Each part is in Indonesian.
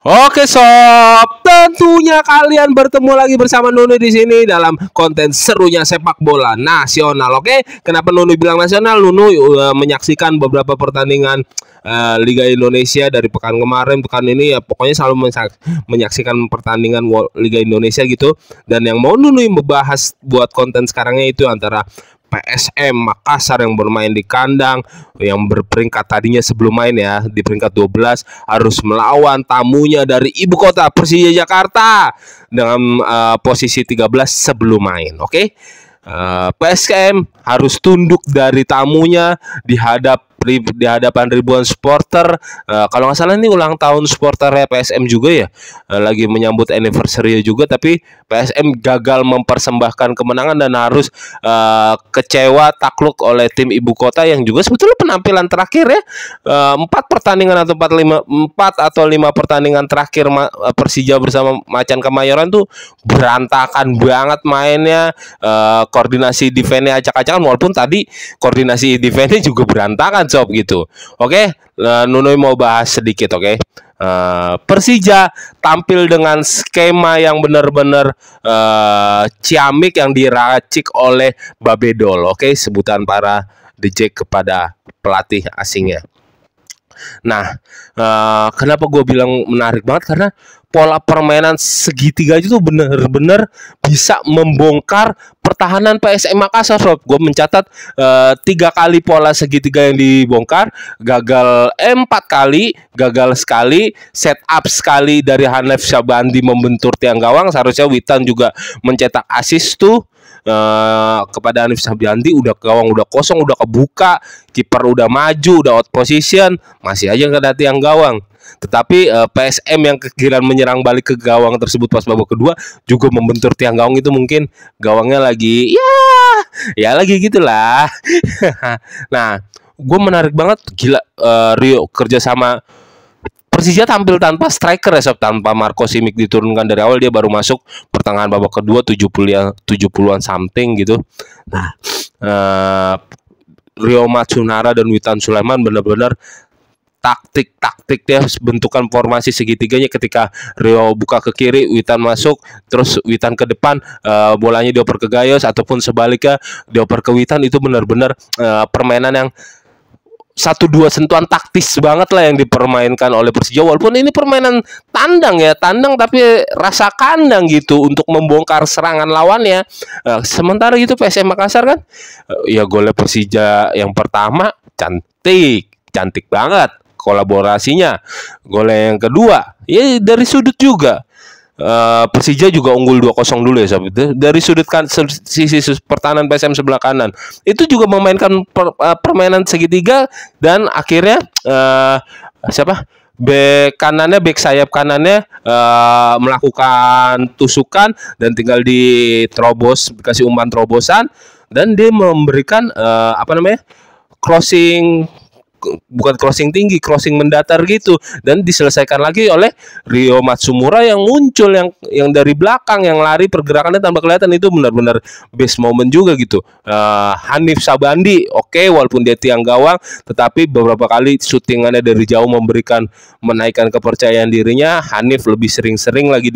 Oke sob, tentunya kalian bertemu lagi bersama Nunu di sini dalam konten serunya sepak bola nasional. Oke, kenapa Nunu bilang nasional? Nunu menyaksikan beberapa pertandingan Liga Indonesia dari pekan kemarin, pekan ini ya pokoknya selalu menyaksikan pertandingan Liga Indonesia gitu. Dan yang mau Nunu membahas buat konten sekarangnya itu antara PSM Makassar yang bermain di kandang, yang berperingkat tadinya sebelum main ya di peringkat 12 harus melawan tamunya dari ibu kota Persija Jakarta dengan posisi 13 sebelum main. Oke. PSM harus tunduk dari tamunya di hadapan ribuan supporter. Kalau nggak salah ini ulang tahun supporternya PSM juga ya, lagi menyambut anniversary juga, tapi PSM gagal mempersembahkan kemenangan dan harus kecewa takluk oleh tim ibu kota yang juga sebetulnya penampilan terakhir ya 4 pertandingan atau 4 atau 5 pertandingan terakhir Persija bersama Macan Kemayoran tuh berantakan banget mainnya. Koordinasi defense-nya acak-acakan, walaupun tadi koordinasi defense-nya juga berantakan sob gitu. Oke, Nuno mau bahas sedikit. Oke. Persija tampil dengan skema yang benar-benar ciamik yang diracik oleh Babedol. Oke, sebutan para The Jack kepada pelatih asingnya. Nah, kenapa gue bilang menarik banget? Karena pola permainan segitiga itu benar-benar bisa membongkar pertahanan PSM Makassar. Gue mencatat 3 kali pola segitiga yang dibongkar, gagal 4 kali, gagal sekali, set up sekali dari Hanif Syabandi membentur tiang gawang. Seharusnya Witan juga mencetak assist tuh kepada Hanif Syabandi. Udah gawang udah kosong, udah kebuka, kiper udah maju, udah out position, masih aja kena tiang gawang. Tetapi PSM yang kegiran menyerang balik ke gawang tersebut pas babak kedua juga membentur tiang gawang itu, mungkin gawangnya lagi ya lagi gitulah. Nah, gue menarik banget, gila, Rio kerjasama. Persija tampil tanpa striker ya sob, tanpa Marco Simic diturunkan dari awal, dia baru masuk pertengahan babak kedua 70-an something gitu. Nah, Rio Matsunara dan Witan Sulaiman benar-benar taktik dia bentukan formasi segitiganya. Ketika Rio buka ke kiri, Witan masuk, terus Witan ke depan, bolanya dioper ke Gayos ataupun sebaliknya dioper ke Witan. Itu benar-benar permainan yang 1-2 sentuhan taktis banget lah yang dipermainkan oleh Persija. Walaupun ini permainan tandang ya, tandang tapi rasa kandang gitu untuk membongkar serangan lawannya. Sementara itu PSM Makassar kan ya golnya Persija yang pertama cantik banget kolaborasinya. Gol yang kedua ya dari sudut juga. Persija juga unggul 2-0 dulu ya sob. Dari sudut sisi pertahanan PSM sebelah kanan itu juga memainkan permainan segitiga, dan akhirnya back sayap kanannya melakukan tusukan dan tinggal diterobos, dikasih umpan terobosan, dan dia memberikan crossing tinggi, crossing mendatar gitu, dan diselesaikan lagi oleh Rio Matsumura yang muncul yang dari belakang, yang lari pergerakannya tanpa kelihatan. Itu benar-benar best moment juga gitu. Hanif Syabandi oke, walaupun dia tiang gawang, tetapi beberapa kali syutingannya dari jauh menaikkan kepercayaan dirinya. Hanif lebih sering-sering lagi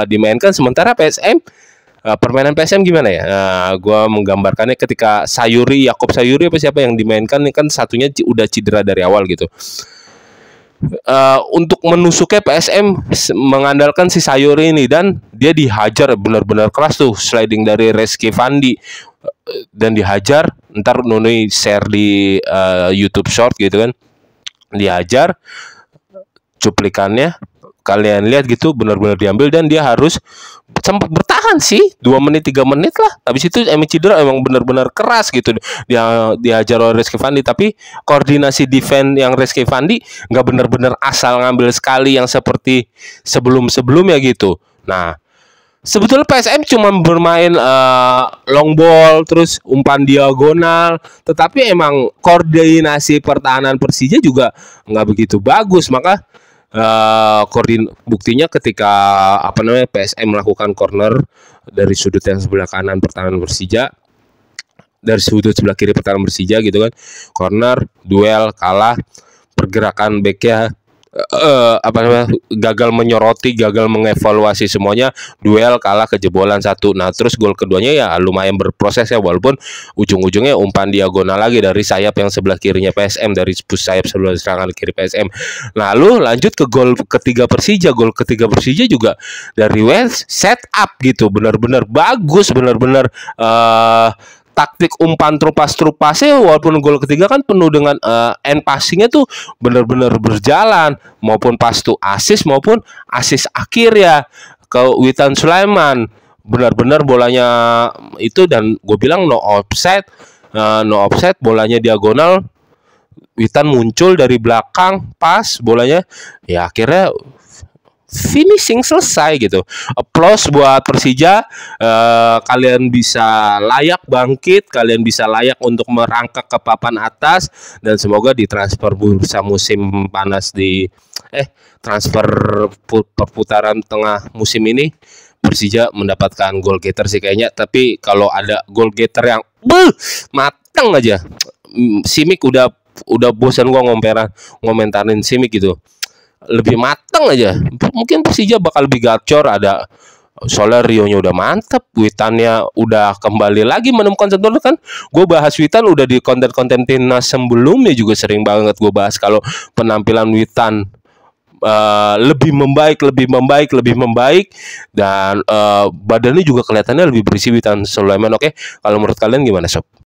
dimainkan. Sementara PSM, permainan PSM gimana ya? Gua menggambarkannya ketika Yakob Sayuri apa siapa yang dimainkan, kan satunya udah cedera dari awal gitu. Untuk menusuknya PSM mengandalkan si Sayuri ini, dan dia dihajar benar-benar keras tuh, sliding dari Reski Fandi dan dihajar. Ntar Nuni share di YouTube Short gitu kan, dihajar, cuplikannya kalian lihat gitu, benar-benar diambil, dan dia harus sempat bertahan sih 2 menit 3 menit lah. Habis itu cedera, emang benar-benar keras gitu. Dia dihajar oleh Reski Fandi, tapi koordinasi defense yang Reski Fandi nggak benar-benar asal ngambil sekali yang seperti sebelum-sebelumnya gitu. Nah, sebetulnya PSM cuma bermain long ball terus umpan diagonal, tetapi emang koordinasi pertahanan Persija juga nggak begitu bagus. Maka buktinya ketika PSM melakukan corner dari sudut yang sebelah kanan pertahanan Persija, dari sudut sebelah kiri pertahanan Persija gitu kan, corner, duel, kalah, pergerakan backnya apa namanya, gagal menyoroti, gagal mengevaluasi semuanya, duel kalah kejebolan satu. Nah, terus gol keduanya ya lumayan berproses ya, walaupun ujung-ujungnya umpan diagonal lagi dari sayap yang sebelah kirinya PSM, dari sayap sebelah serangan kiri PSM. Lalu lanjut ke gol ketiga Persija. Gol ketiga Persija juga dari West set up gitu, benar-benar bagus, benar-benar taktik umpan trupas-trupasnya, walaupun gol ketiga kan penuh dengan end passingnya tuh benar-benar berjalan, maupun pas tuh assist maupun assist akhir ya ke Witan Sulaiman, benar-benar bolanya itu, dan gue bilang no offside, bolanya diagonal, Witan muncul dari belakang pas bolanya, ya akhirnya finishing selesai gitu. Applause buat Persija. Kalian bisa layak bangkit, kalian bisa layak untuk merangkak ke papan atas, dan semoga di transfer bursa musim panas di transfer perputaran tengah musim ini Persija mendapatkan goal getter sih kayaknya. Tapi kalau ada goal getter yang mateng aja, Simic udah bosan gua ngomentarin Simic gitu, lebih mateng aja, mungkin Persija bakal lebih gacor. Ada soalnya Rio-nya udah mantep, Witannya udah kembali lagi menemukan sentuhan. Kan gue bahas Witan udah di konten-konten timnas sebelumnya juga sering banget gue bahas kalau penampilan Witan lebih membaik, dan badannya juga kelihatannya lebih berisi Witan Sulaiman. Oke, kalau menurut kalian gimana sob?